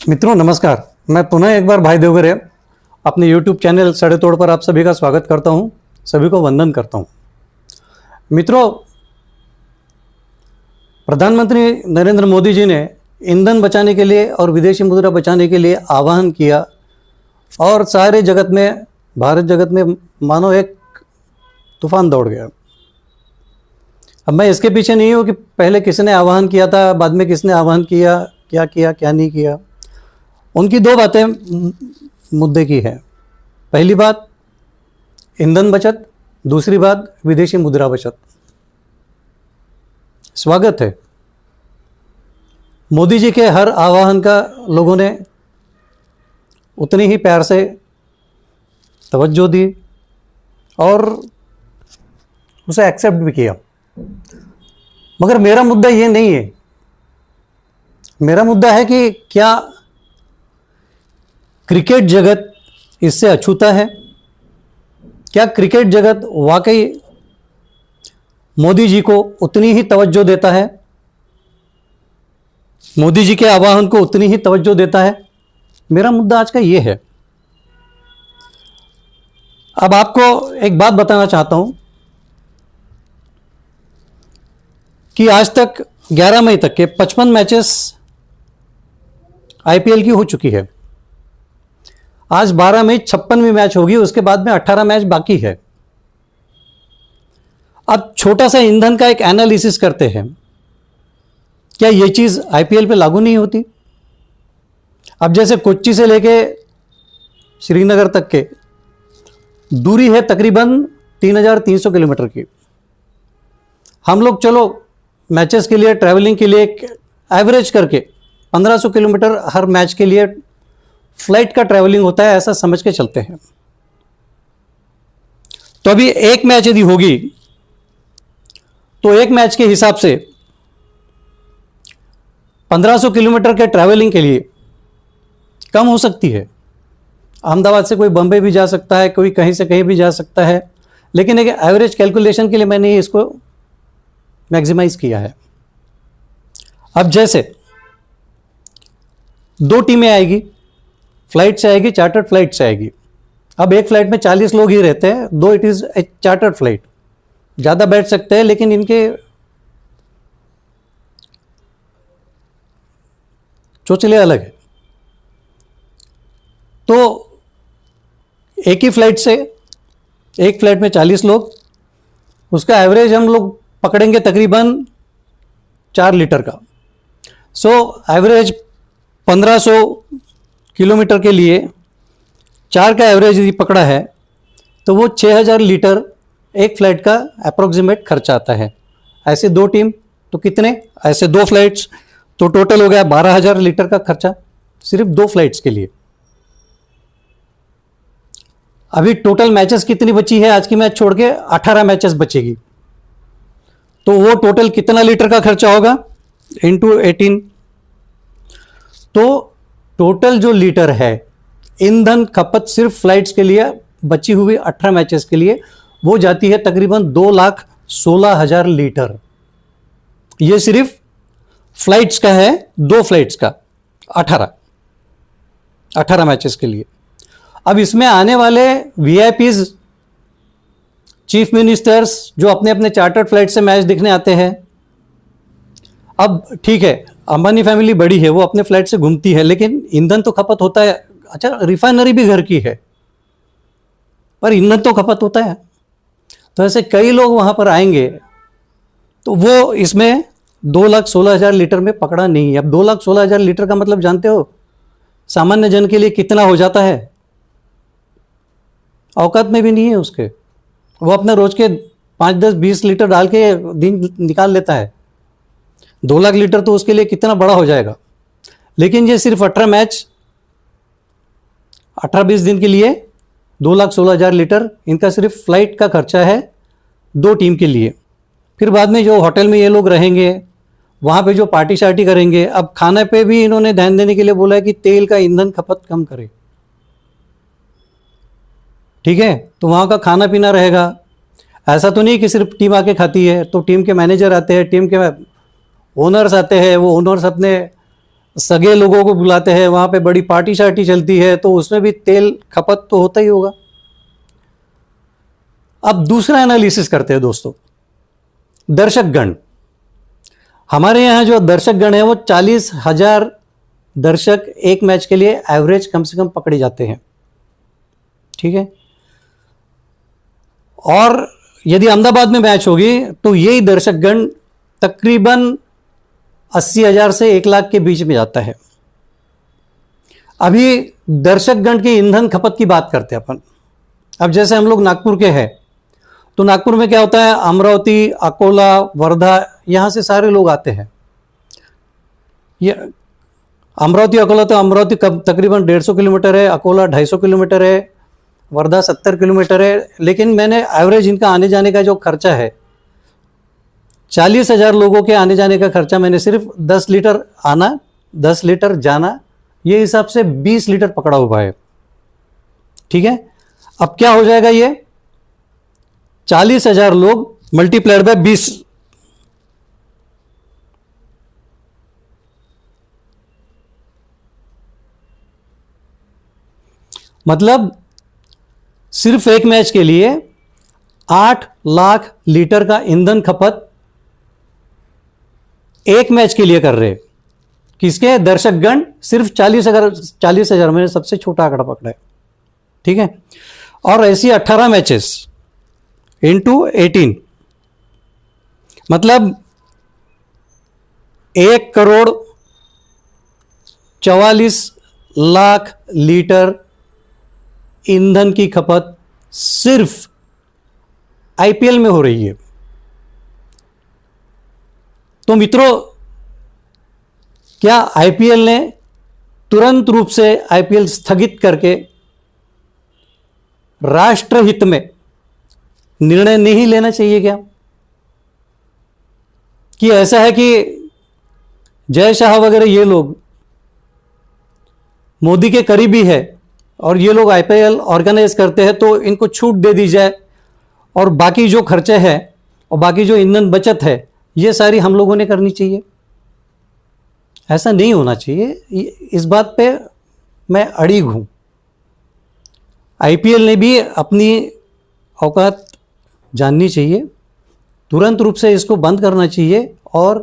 मित्रों नमस्कार। मैं पुनः एक बार भाई देवगरे अपने YouTube चैनल सड़े तोड़ पर आप सभी का स्वागत करता हूं, सभी को वंदन करता हूं। मित्रों, प्रधानमंत्री नरेंद्र मोदी जी ने ईंधन बचाने के लिए और विदेशी मुद्रा बचाने के लिए आह्वान किया और सारे जगत में, भारत जगत में मानो एक तूफान दौड़ गया। अब मैं इसके पीछे नहीं हूँ कि पहले किसने आह्वान किया था, बाद में किसने आह्वान किया, क्या किया क्या नहीं किया। उनकी दो बातें मुद्दे की है। पहली बात ईंधन बचत, दूसरी बात विदेशी मुद्रा बचत। स्वागत है मोदी जी के हर आह्वान का लोगों ने उतनी ही प्यार से तवज्जो दी और उसे एक्सेप्ट भी किया। मगर मेरा मुद्दा ये नहीं है। मेरा मुद्दा है कि क्या क्रिकेट जगत इससे अछूता है? क्या क्रिकेट जगत वाकई मोदी जी को उतनी ही तवज्जो देता है, मोदी जी के आह्वान को उतनी ही तवज्जो देता है? मेरा मुद्दा आज का ये है। अब आपको एक बात बताना चाहता हूं कि आज तक 11 मई तक के 55 मैचेस आईपीएल की हो चुकी है। आज 12 मई 56वीं मैच होगी, उसके बाद में 18 मैच बाकी है। अब छोटा सा ईंधन का एक एनालिसिस करते हैं। क्या यह चीज आईपीएल पे लागू नहीं होती? अब जैसे कोच्चि से लेके श्रीनगर तक के दूरी है तकरीबन 3300 किलोमीटर की। हम लोग चलो मैचेस के लिए, ट्रैवलिंग के लिए एवरेज करके 1500 किलोमीटर हर मैच के लिए फ्लाइट का ट्रैवलिंग होता है, ऐसा समझ के चलते हैं। तो अभी एक मैच यदि होगी तो एक मैच के हिसाब से 1500 किलोमीटर के ट्रैवलिंग के लिए कम हो सकती है। अहमदाबाद से कोई बंबई भी जा सकता है, कोई कहीं से कहीं भी जा सकता है, लेकिन एक एवरेज कैलकुलेशन के लिए मैंने इसको मैक्सिमाइज किया है। अब जैसे दो टीमें आएगी, फ्लाइट से आएगी, चार्टर्ड फ्लाइट से आएगी। अब एक फ्लाइट में 40 लोग ही रहते हैं, दो it is a chartered flight, ज्यादा बैठ सकते हैं, लेकिन इनके चोचले अलग है। तो एक ही फ्लाइट से, एक फ्लाइट में 40 लोग, उसका एवरेज हम लोग पकड़ेंगे तकरीबन 4 लीटर का। सो एवरेज 1500 किलोमीटर के लिए 4 का एवरेज यदि पकड़ा है तो वो 6000 लीटर एक फ्लाइट का अप्रोक्सीमेट खर्चा आता है। ऐसे दो टीम तो कितने, ऐसे दो फ्लाइट्स तो टोटल हो गया 12000 लीटर का खर्चा सिर्फ दो फ्लाइट्स के लिए। अभी टोटल मैचेस कितनी बची है? आज की मैच छोड़ के 18 मैचेस बचेगी, तो वो टोटल कितना लीटर का खर्चा होगा इंटू 18। तो टोटल जो लीटर है ईंधन खपत सिर्फ फ्लाइट्स के लिए बची हुई 18 मैचेस के लिए, वो जाती है तकरीबन 2,16,000 लीटर। ये सिर्फ फ्लाइट्स का है, दो फ्लाइट्स का 18 मैचेस के लिए। अब इसमें आने वाले वीआईपीज, चीफ मिनिस्टर्स जो अपने अपने चार्टर्ड फ्लाइट से मैच देखने आते हैं। अब ठीक है, अंबानी फैमिली बड़ी है, वो अपने फ्लाइट से घूमती है, लेकिन ईंधन तो खपत होता है। अच्छा, रिफाइनरी भी घर की है पर ईंधन तो खपत होता है। तो ऐसे कई लोग वहां पर आएंगे, तो वो इसमें 2,16,000 लीटर में पकड़ा नहीं है। अब 2,16,000 लीटर का मतलब जानते हो सामान्य जन के लिए कितना हो जाता है? औकात में भी नहीं है उसके। वो अपने रोज के 5, 10, 20 लीटर डाल के दिन निकाल लेता है। 2 लाख लीटर तो उसके लिए कितना बड़ा हो जाएगा। लेकिन ये सिर्फ 18 मैच, 18-20 दिन के लिए 2,16,000 लीटर इनका सिर्फ फ्लाइट का खर्चा है दो टीम के लिए। फिर बाद में जो होटल में ये लोग रहेंगे, वहाँ पे जो पार्टी शार्टी करेंगे। अब खाने पे भी इन्होंने ध्यान देने के लिए बोला है कि तेल का ईंधन खपत कम करे। ठीक है, तो वहाँ का खाना पीना रहेगा। ऐसा तो नहीं कि सिर्फ टीम आके खाती है, तो टीम के मैनेजर आते हैं, टीम के ओनर्स आते हैं, वो ओनर्स अपने सगे लोगों को बुलाते हैं, वहां पे बड़ी पार्टी शार्टी चलती है, तो उसमें भी तेल खपत तो होता ही होगा। अब दूसरा एनालिसिस करते हैं दोस्तों, दर्शकगण। हमारे यहां जो दर्शकगण है वो 40,000 दर्शक एक मैच के लिए एवरेज कम से कम पकड़े जाते हैं, ठीक है। और यदि अहमदाबाद में मैच होगी तो यही दर्शकगण तकरीबन 80,000 से 1 लाख के बीच में जाता है। अभी दर्शकगण की ईंधन खपत की बात करते हैं अपन। अब जैसे हम लोग नागपुर के हैं, तो नागपुर में क्या होता है, अमरावती, अकोला, वर्धा, यहां से सारे लोग आते हैं। ये अमरावती अकोला, तो अमरावती तकरीबन 150 किलोमीटर है, अकोला 250 किलोमीटर है, वर्धा 70 किलोमीटर है। लेकिन मैंने एवरेज इनका आने जाने का जो खर्चा है, 40,000 लोगों के आने जाने का खर्चा मैंने सिर्फ 10 लीटर आना, 10 लीटर जाना, ये हिसाब से 20 लीटर पकड़ा हुआ है, ठीक है। अब क्या हो जाएगा, ये 40,000 लोग मल्टीप्लाइड बाय 20, मतलब सिर्फ एक मैच के लिए 8 लाख लीटर का ईंधन खपत एक मैच के लिए कर रहे। किसके? दर्शकगण। सिर्फ 40,000 मैंने सबसे छोटा आंकड़ा पकड़ा है, ठीक है। और ऐसी 18 मैचेस इंटू 18, मतलब 1,44,00,000 लीटर ईंधन की खपत सिर्फ आईपीएल में हो रही है। तो मित्रों, क्या आईपीएल ने तुरंत रूप से आईपीएल स्थगित करके राष्ट्रहित में निर्णय नहीं लेना चाहिए क्या? कि ऐसा है कि जय शाह वगैरह ये लोग मोदी के करीबी है और ये लोग आईपीएल ऑर्गेनाइज करते हैं, तो इनको छूट दे दी जाए और बाकी जो खर्चे हैं और बाकी जो ईंधन बचत है ये सारी हम लोगों ने करनी चाहिए। ऐसा नहीं होना चाहिए, इस बात पे मैं अड़िग हूं। आईपीएल ने भी अपनी औकात जाननी चाहिए, तुरंत रूप से इसको बंद करना चाहिए और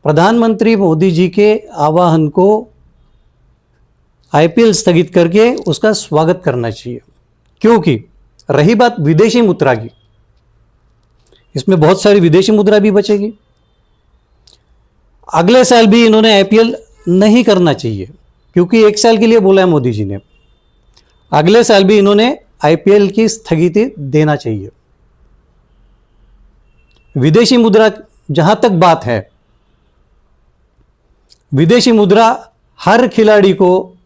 प्रधानमंत्री मोदी जी के आह्वान को आईपीएल स्थगित करके उसका स्वागत करना चाहिए। क्योंकि रही बात विदेशी मुद्रा की, इसमें बहुत सारी विदेशी मुद्रा भी बचेगी। अगले साल भी इन्होंने आईपीएल नहीं करना चाहिए, क्योंकि 1 साल के लिए बोला है मोदी जी ने। अगले साल भी इन्होंने आईपीएल की स्थगिति देना चाहिए। विदेशी मुद्रा, जहां तक बात है, विदेशी मुद्रा हर खिलाड़ी को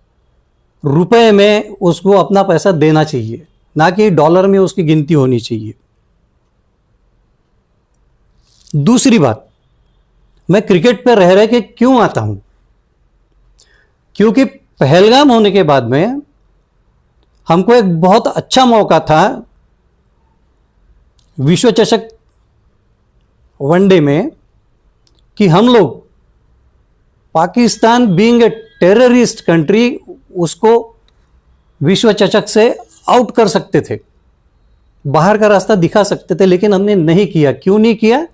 रुपए में उसको अपना पैसा देना चाहिए, ना कि डॉलर में उसकी गिनती होनी चाहिए। दूसरी बात, मैं क्रिकेट पर रह के क्यों आता हूं? क्योंकि पहलगाम होने के बाद में हमको एक बहुत अच्छा मौका था विश्व चषक वनडे में कि हम लोग Pakistan being a terrorist country उसको विश्व चषक से आउट कर सकते थे, बाहर का रास्ता दिखा सकते थे, लेकिन हमने नहीं किया। क्यों नहीं किया?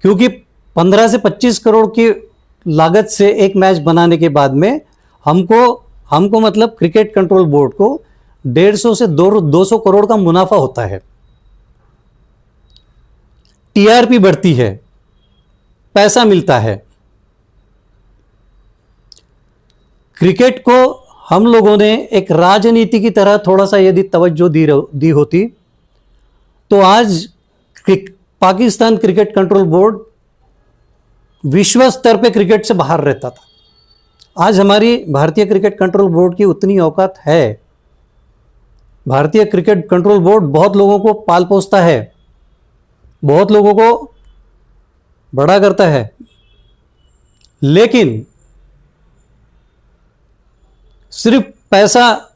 क्योंकि 15 से 25 करोड़ की लागत से एक मैच बनाने के बाद में हमको मतलब क्रिकेट कंट्रोल बोर्ड को 150 से 200 करोड़ का मुनाफा होता है। टीआरपी बढ़ती है, पैसा मिलता है। क्रिकेट को हम लोगों ने एक राजनीति की तरह थोड़ा सा यदि तवज्जो दी होती तो आज पाकिस्तान क्रिकेट कंट्रोल बोर्ड विश्व स्तर पे क्रिकेट से बाहर रहता था। आज हमारी भारतीय क्रिकेट कंट्रोल बोर्ड की उतनी औकात है। भारतीय क्रिकेट कंट्रोल बोर्ड बहुत लोगों को पाल पोसता है, बहुत लोगों को बड़ा करता है, लेकिन सिर्फ पैसा,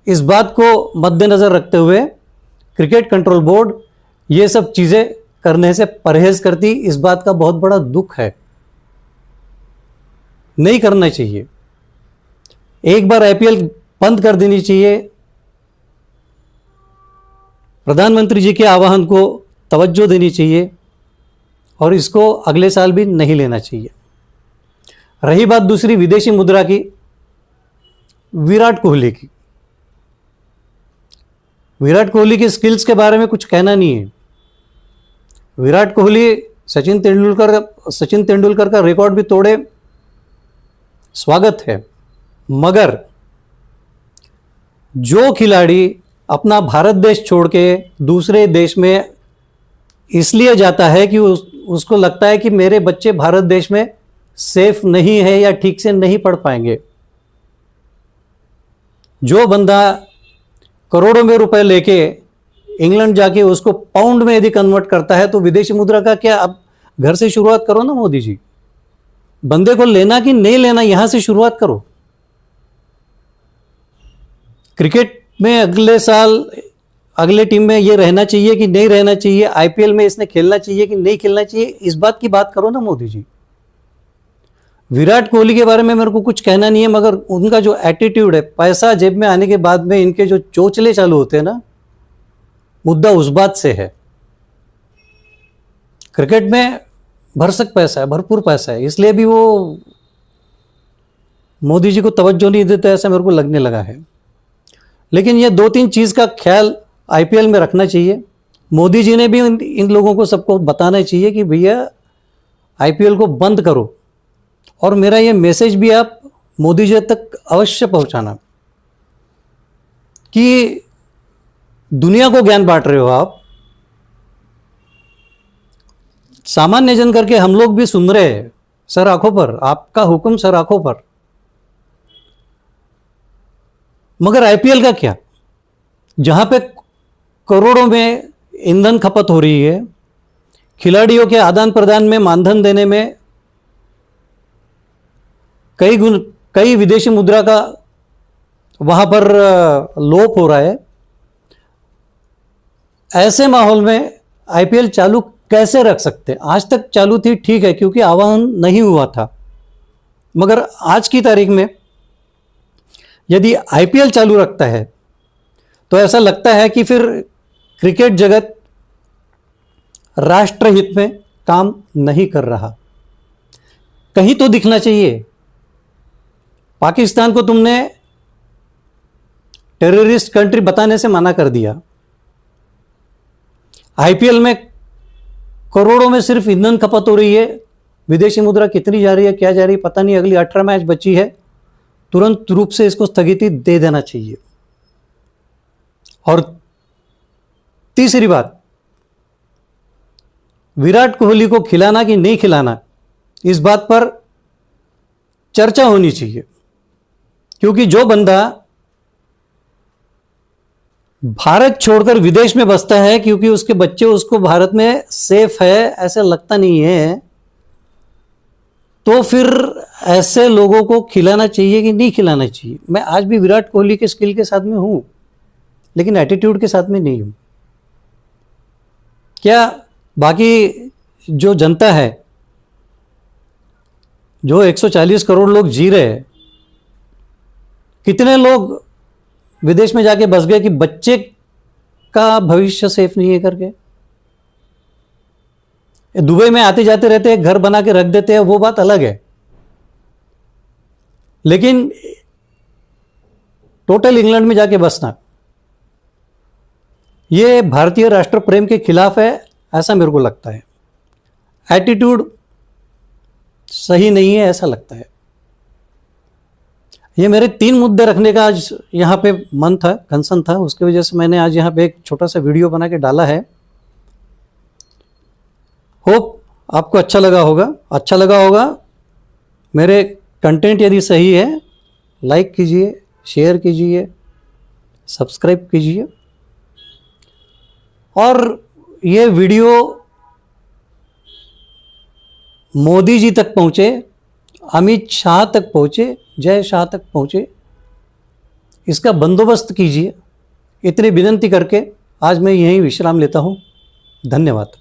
इस बात को मद्देनजर रखते हुए क्रिकेट कंट्रोल बोर्ड ये सब चीजें करने से परहेज करती। इस बात का बहुत बड़ा दुख है। नहीं करना चाहिए। एक बार आईपीएल बंद कर देनी चाहिए। प्रधानमंत्री जी के आह्वान को तवज्जो देनी चाहिए और इसको अगले साल भी नहीं लेना चाहिए। रही बात दूसरी विदेशी मुद्रा की, विराट कोहली की। विराट कोहली की स्किल्स के बारे में कुछ कहना नहीं है। विराट कोहली सचिन तेंदुलकर का रिकॉर्ड भी तोड़े, स्वागत है, मगर जो खिलाड़ी अपना भारत देश छोड़ के दूसरे देश में इसलिए जाता है कि उसको लगता है कि मेरे बच्चे भारत देश में सेफ नहीं है या ठीक से नहीं पढ़ पाएंगे, जो बंदा करोड़ों में रुपए लेके इंग्लैंड जाके उसको पाउंड में यदि कन्वर्ट करता है तो विदेशी मुद्रा का क्या? अब घर से शुरुआत करो ना मोदी जी। बंदे को लेना कि नहीं लेना, यहां से शुरुआत करो। क्रिकेट में अगले साल अगले टीम में ये रहना चाहिए कि नहीं रहना चाहिए, आईपीएल में इसने खेलना चाहिए कि नहीं खेलना चाहिए, इस बात की बात करो ना मोदी जी। विराट कोहली के बारे में मेरे को कुछ कहना नहीं है, मगर उनका जो एटीट्यूड है, पैसा जेब में आने के बाद में इनके जो चोचले चालू होते हैं ना, मुद्दा उस बात से है। क्रिकेट में भरसक पैसा है, भरपूर पैसा है, इसलिए भी वो मोदी जी को तवज्जो नहीं देते, ऐसा मेरे को लगने लगा है। लेकिन ये 2-3 चीज का ख्याल आईपीएल में रखना चाहिए। मोदी जी ने भी इन लोगों को सबको बताना चाहिए कि भैया आईपीएल को बंद करो। और मेरा ये मैसेज भी आप मोदी जी तक अवश्य पहुंचाना कि दुनिया को ज्ञान बांट रहे हो आप, सामान्य जन करके हम लोग भी सुन रहे हैं सर आंखों पर, आपका हुक्म सर आंखों पर, मगर आईपीएल का क्या? जहां पे करोड़ों में ईंधन खपत हो रही है, खिलाड़ियों के आदान प्रदान में, मानधन देने में कई विदेशी मुद्रा का वहां पर लोप हो रहा है। ऐसे माहौल में आईपीएल चालू कैसे रख सकते? आज तक चालू थी, ठीक है, क्योंकि आह्वान नहीं हुआ था, मगर आज की तारीख में यदि आईपीएल चालू रखता है तो ऐसा लगता है कि फिर क्रिकेट जगत राष्ट्रहित में काम नहीं कर रहा। कहीं तो दिखना चाहिए। पाकिस्तान को तुमने टेररिस्ट कंट्री बताने से मना कर दिया। आईपीएल में करोड़ों में सिर्फ ईंधन खपत हो रही है, विदेशी मुद्रा कितनी जा रही है, क्या जा रही है पता नहीं। अगली 18 मैच बची है, तुरंत रूप से इसको स्थगिति दे देना चाहिए। और तीसरी बात, विराट कोहली को खिलाना कि नहीं खिलाना, इस बात पर चर्चा होनी चाहिए, क्योंकि जो बंदा भारत छोड़कर विदेश में बसता है क्योंकि उसके बच्चे उसको भारत में सेफ है ऐसा लगता नहीं है, तो फिर ऐसे लोगों को खिलाना चाहिए कि नहीं खिलाना चाहिए? मैं आज भी विराट कोहली के स्किल के साथ में हूं, लेकिन एटीट्यूड के साथ में नहीं हूं। क्या बाकी जो जनता है, जो 140 करोड़ लोग जी रहे हैं, कितने लोग विदेश में जाके बस गए कि बच्चे का भविष्य सेफ नहीं है करके? दुबई में आते जाते रहते हैं, घर बना के रख देते हैं, वो बात अलग है, लेकिन टोटल इंग्लैंड में जाके बसना, ये भारतीय राष्ट्र प्रेम के खिलाफ है, ऐसा मेरे को लगता है। एटीट्यूड सही नहीं है ऐसा लगता है। ये मेरे 3 मुद्दे रखने का आज यहाँ पे मन था, कंसर्न था, उसकी वजह से मैंने आज यहाँ पे एक छोटा सा वीडियो बना के डाला है। होप आपको अच्छा लगा होगा। मेरे कंटेंट यदि सही है, लाइक कीजिए, शेयर कीजिए, सब्सक्राइब कीजिए, और ये वीडियो मोदी जी तक पहुंचे, अमित शाह तक पहुंचे, जय शाह तक पहुंचे, इसका बंदोबस्त कीजिए। इतनी विनती करके आज मैं यहीं विश्राम लेता हूं। धन्यवाद।